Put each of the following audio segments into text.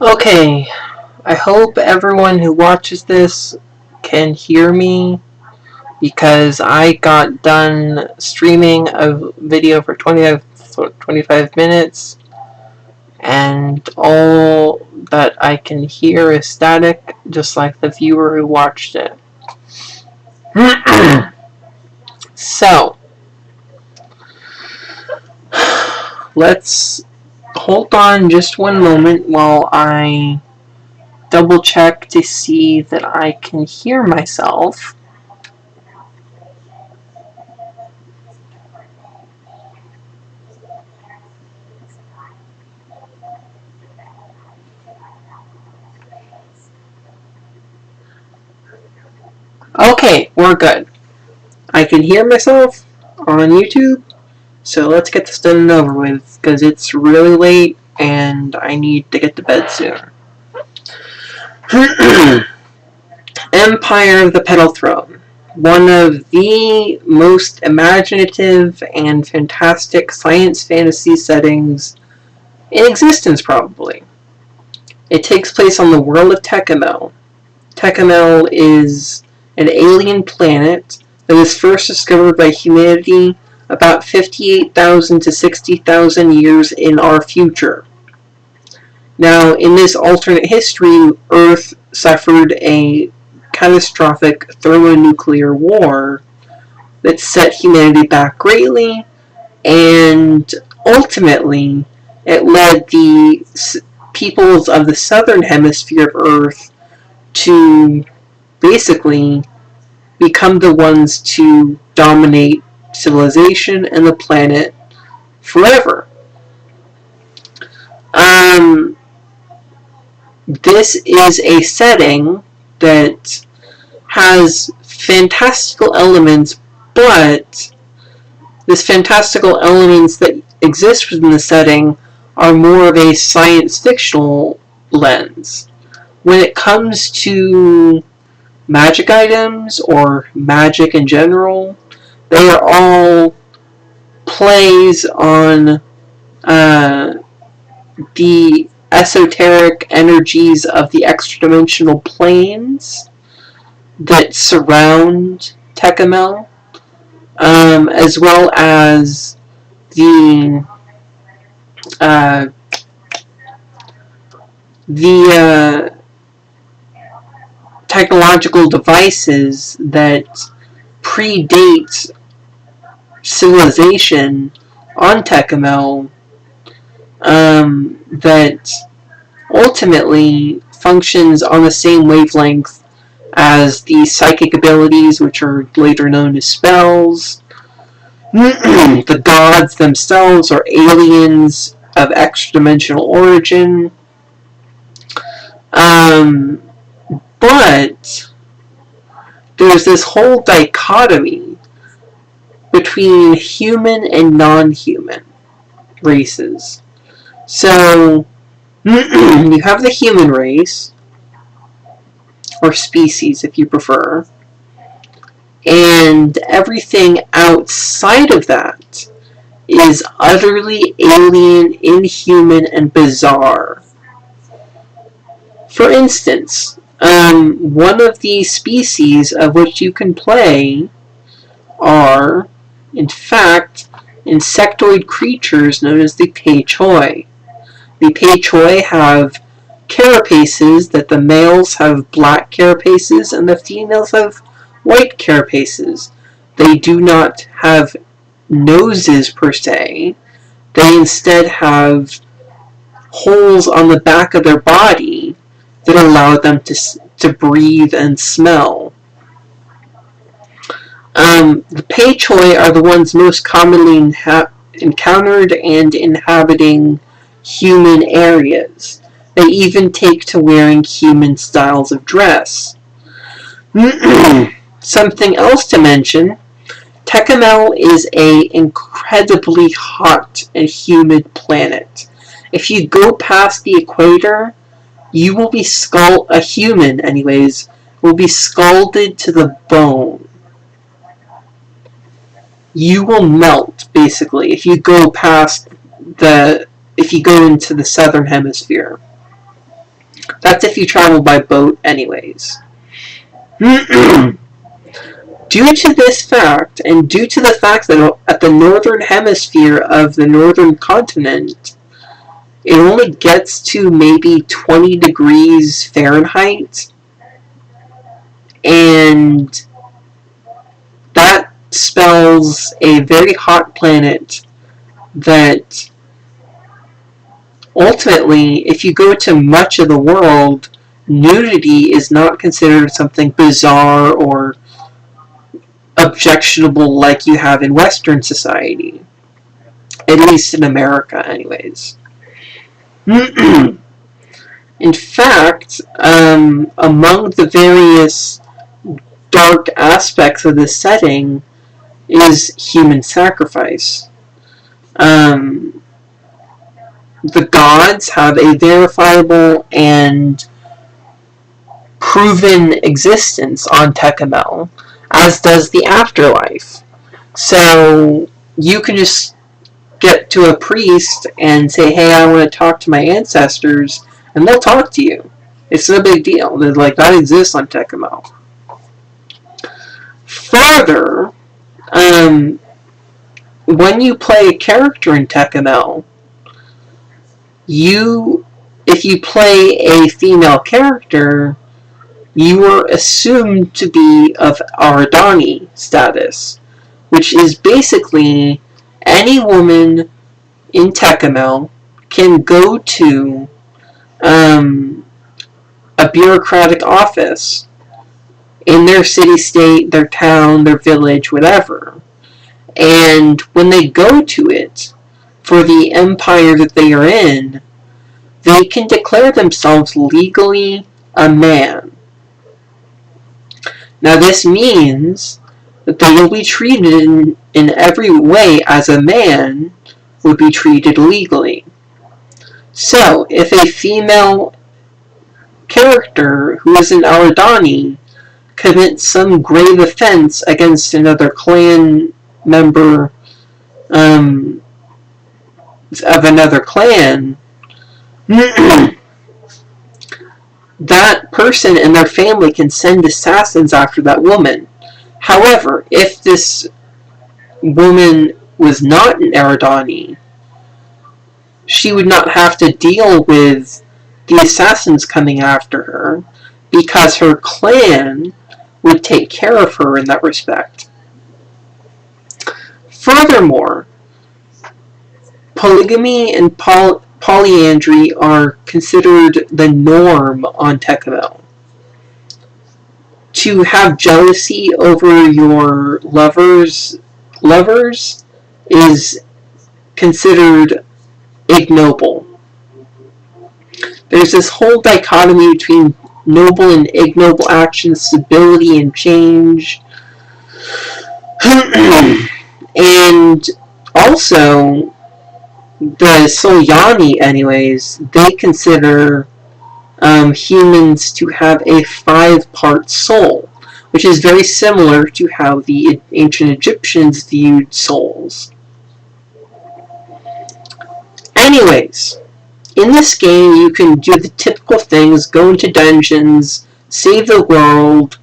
Okay, I hope everyone who watches this can hear me because I got done streaming a video for 25 minutes and all that I can hear is static, just like the viewer who watched it. So, let's hold on just one moment while I double check to see that I can hear myself. Okay, we're good. I can hear myself on YouTube, so let's get this done and over with, because it's really late and I need to get to bed soon. Empire of the Petal Throne. One of the most imaginative and fantastic science fantasy settings in existence, probably. It takes place on the world of Tecumel. Tecumel is an alien planet that was first discovered by humanity about 58,000 to 60,000 years in our future. Now, in this alternate history, Earth suffered a catastrophic thermonuclear war that set humanity back greatly, and ultimately it led the peoples of the southern hemisphere of Earth to basically become the ones to dominate civilization and the planet forever. This is a setting that has fantastical elements, but these fantastical elements that exist within the setting are more of a science fictional lens. When it comes to magic items or magic in general, they are all plays on the esoteric energies of the extra-dimensional planes that surround Tecumel, as well as the technological devices that predate civilization on Tecumel, that ultimately functions on the same wavelength as the psychic abilities, which are later known as spells. The gods themselves are aliens of extra-dimensional origin. But there's this whole dichotomy between human and non-human races. So, you have the human race, or species if you prefer, and everything outside of that is utterly alien, inhuman, and bizarre. For instance, one of the species of which you can play are, in fact, insectoid creatures known as the Petal. The Petal have carapaces that the males have black carapaces and the females have white carapaces. They do not have noses per se. They instead have holes on the back of their body that allow them to breathe and smell. The Petal are the ones most commonly encountered and inhabiting human areas. They even take to wearing human styles of dress. Something else to mention, Tecumel is an incredibly hot and humid planet. If you go past the equator, you will be a human anyways, will be scalded to the bone. You will melt, basically, if you go into the southern hemisphere. That's if you travel by boat anyways. Due to this fact, and due to the fact that at the northern hemisphere of the northern continent, it only gets to maybe 20 degrees Fahrenheit, and that spells a very hot planet that ultimately, if you go to much of the world, nudity is not considered something bizarre or objectionable like you have in Western society. At least in America, anyways. In fact, among the various dark aspects of this setting is human sacrifice. The gods have a verifiable and proven existence on Tecumel, as does the afterlife. So you can just get to a priest and say, hey, I want to talk to my ancestors, and they'll talk to you. It's no big deal. They're like, that exists on Tecumel. Further, when you play a character in Tecumel, if you play a female character, you are assumed to be of Ardani status, which is basically any woman in Tecumel can go to a bureaucratic office in their city-state, their town, their village, whatever. And when they go to it, for the empire that they are in, they can declare themselves legally a man. Now this means that they will be treated in every way as a man would be treated legally. So, if a female character who is an Ardani commits some grave offense against another clan member of another clan, that person and their family can send assassins after that woman. However, if this woman was not an Ardani, she would not have to deal with the assassins coming after her, because her clan would take care of her in that respect. Furthermore, polygamy and polyandry are considered the norm on Tecumel. To have jealousy over your lovers is considered ignoble. There's this whole dichotomy between noble and ignoble actions, stability and change. And also, the Solyani, anyways, they consider humans to have a 5-part soul, which is very similar to how the ancient Egyptians viewed souls. Anyways, in this game you can do the typical things, go into dungeons, save the world,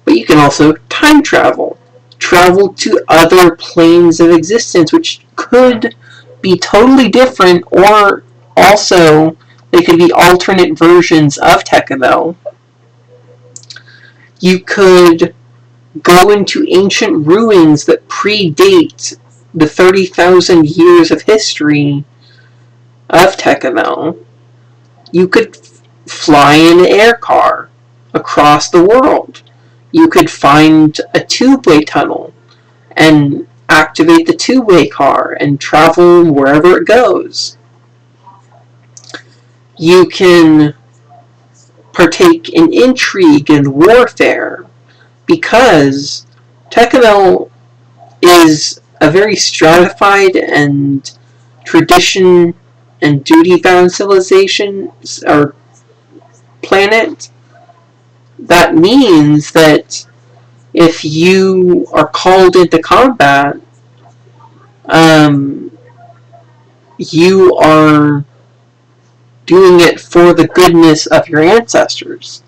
but you can also time travel. Travel to other planes of existence, which could be totally different, or also they could be alternate versions of Tecumel. You could go into ancient ruins that predate the 30,000 years of history of Tecumel. You could fly in an air car across the world. You could find a tube-way tunnel and activate the two-way car and travel wherever it goes. You can partake in intrigue and warfare, because Tecumel is a very stratified and tradition and duty-bound civilization or planet. That means that if you are called into combat, you are doing it for the goodness of your ancestors.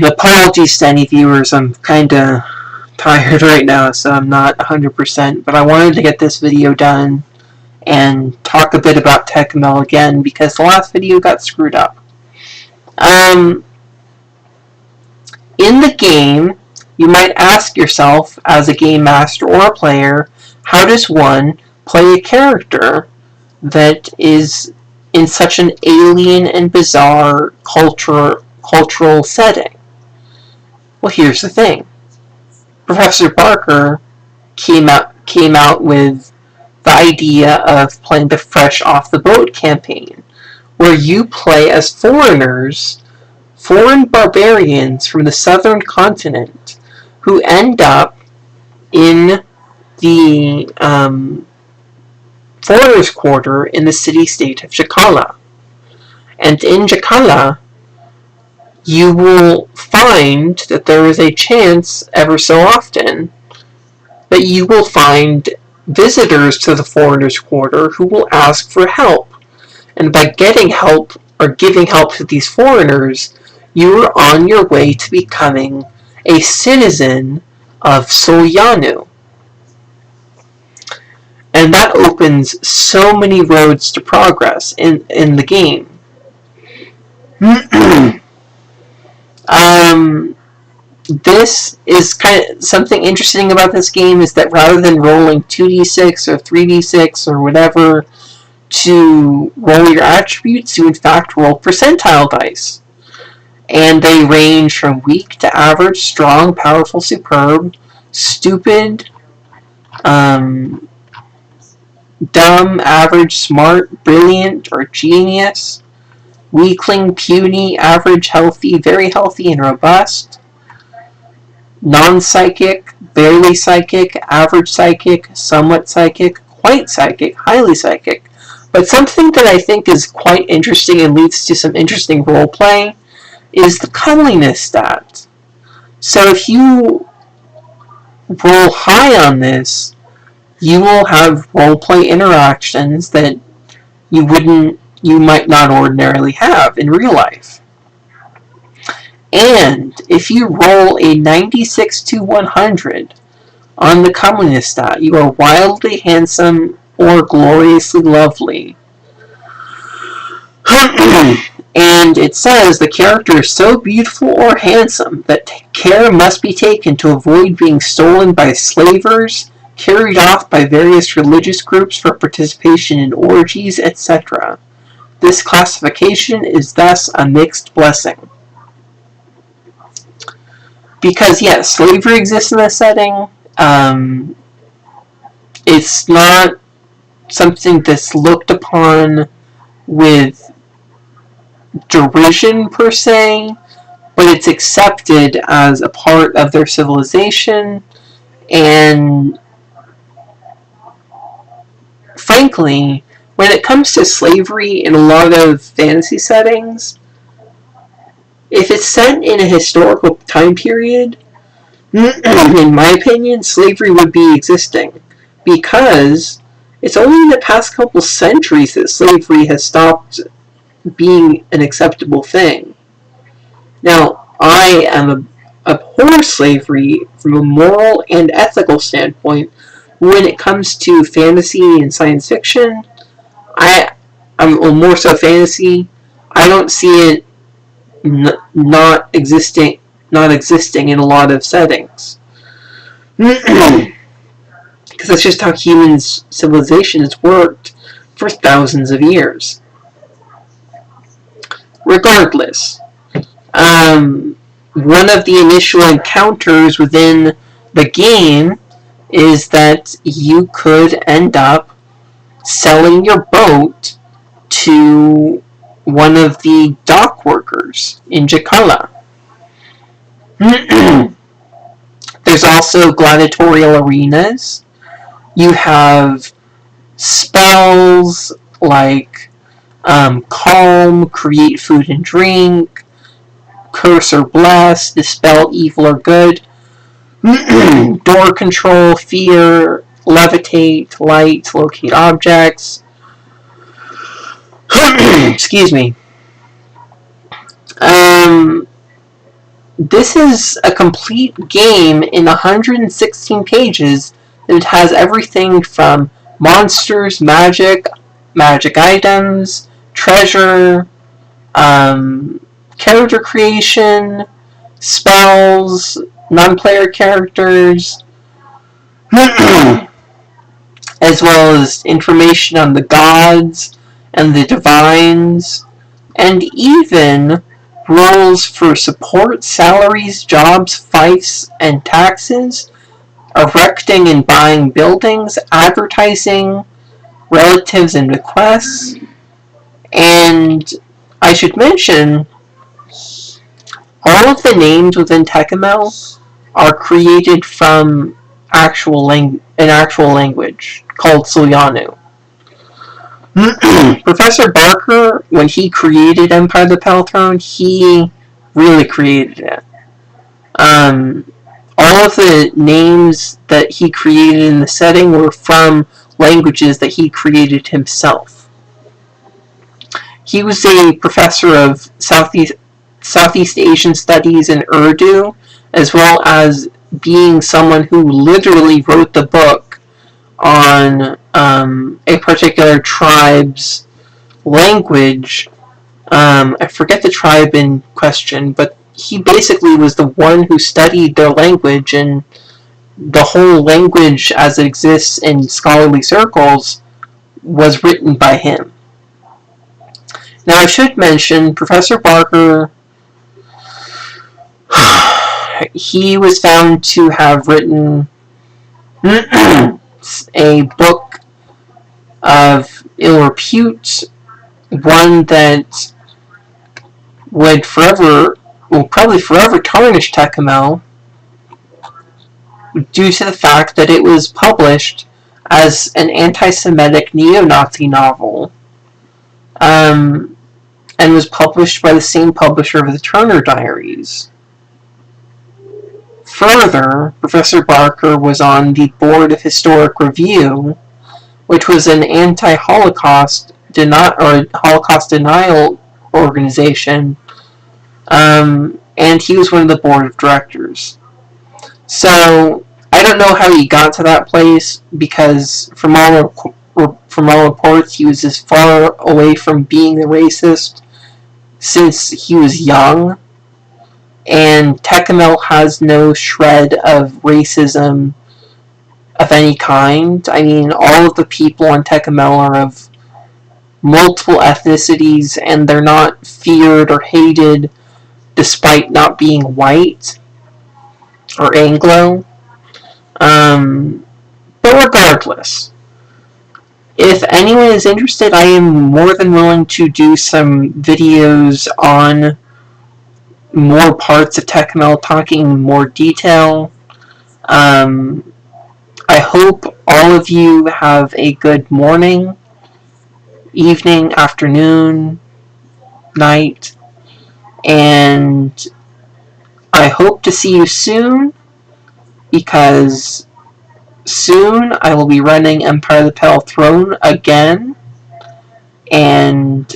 Apologies to any viewers, I'm kinda tired right now, so I'm not 100%, but I wanted to get this video done and talk a bit about Tecmo again because the last video got screwed up. In the game, you might ask yourself, as a game master or a player, how does one play a character that is in such an alien and bizarre cultural setting? Well, here's the thing. Professor Barker came out with the idea of playing the Fresh Off the Boat campaign, where you play as foreign barbarians from the southern continent who end up in the foreigners' quarter in the city-state of Jakala. And in Jakala, you will find that there is a chance ever so often that you will find visitors to the foreigners' quarter who will ask for help. And by getting help or giving help to these foreigners, you are on your way to becoming a citizen of Soyanu. And that opens so many roads to progress in the game. This is kind of something interesting about this game is that rather than rolling 2d6 or 3d6 or whatever to roll your attributes, you in fact roll percentile dice. And they range from weak to average, strong, powerful, superb, stupid, dumb, average, smart, brilliant, or genius, weakling, puny, average, healthy, very healthy, and robust, non-psychic, barely psychic, average psychic, somewhat psychic, quite psychic, highly psychic. But something that I think is quite interesting and leads to some interesting roleplay is the comeliness stat. So if you roll high on this, you will have roleplay interactions that you might not ordinarily have in real life. And if you roll a 96 to 100 on the comeliness stat, you are wildly handsome or gloriously lovely. And it says the character is so beautiful or handsome that care must be taken to avoid being stolen by slavers, carried off by various religious groups for participation in orgies, etc. This classification is thus a mixed blessing. Because, yes, slavery exists in this setting. It's not something that's looked upon with derision, per se, but it's accepted as a part of their civilization, and frankly, when it comes to slavery in a lot of fantasy settings, if it's set in a historical time period, in my opinion, slavery would be existing, because it's only in the past couple centuries that slavery has stopped being an acceptable thing. Now, I abhor slavery from a moral and ethical standpoint. When it comes to fantasy and science fiction, I'm more so fantasy. I don't see it not existing in a lot of settings. Because that's just how human civilization has worked for thousands of years. Regardless, one of the initial encounters within the game is that you could end up selling your boat to one of the dock workers in Jakala. There's also gladiatorial arenas. You have spells like calm, create food and drink, curse or bless, dispel evil or good, door control, fear, levitate, light, locate objects. Excuse me. This is a complete game in 116 pages. It has everything from monsters, magic items, treasure, character creation, spells, non-player characters, as well as information on the gods and the divines, and even rules for support, salaries, jobs, fiefs, and taxes, erecting and buying buildings, advertising, relatives and bequests, and I should mention all of the names within Tekkamel are created from an actual language called Sulianu. Professor Barker, when he created Empire of the Pale Throne, he really created it. All of the names that he created in the setting were from languages that he created himself. He was a professor of Southeast Asian Studies in Urdu, as well as being someone who literally wrote the book on a particular tribe's language. I forget the tribe in question, but he basically was the one who studied their language, and the whole language as it exists in scholarly circles was written by him. Now, I should mention, Professor Barker, he was found to have written a book of ill repute, one that will probably forever tarnish Tekkamel, due to the fact that it was published as an anti-Semitic neo-Nazi novel, and was published by the same publisher of the Turner Diaries. Further, Professor Barker was on the board of Historic Review, which was an anti-Holocaust Holocaust denial organization, and he was one of the board of directors. So I don't know how he got to that place, because from all reports, he was as far away from being a racist since he was young, and Tekkamel has no shred of racism of any kind. I mean, all of the people on Tekkamel are of multiple ethnicities, and they're not feared or hated despite not being white or Anglo. But regardless, if anyone is interested, I am more than willing to do some videos on more parts of Tekkamel, talking in more detail. I hope all of you have a good morning, evening, afternoon, night, and I hope to see you soon, because soon I will be running Empire of the Pale Throne again, and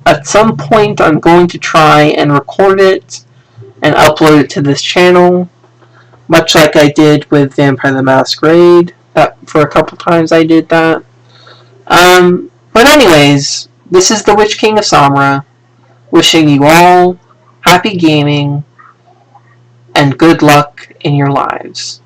at some point I'm going to try and record it and upload it to this channel, much like I did with Vampire the Masquerade. For a couple times I did that. But anyways, this is the Witch King of Samra, wishing you all happy gaming and good luck in your lives.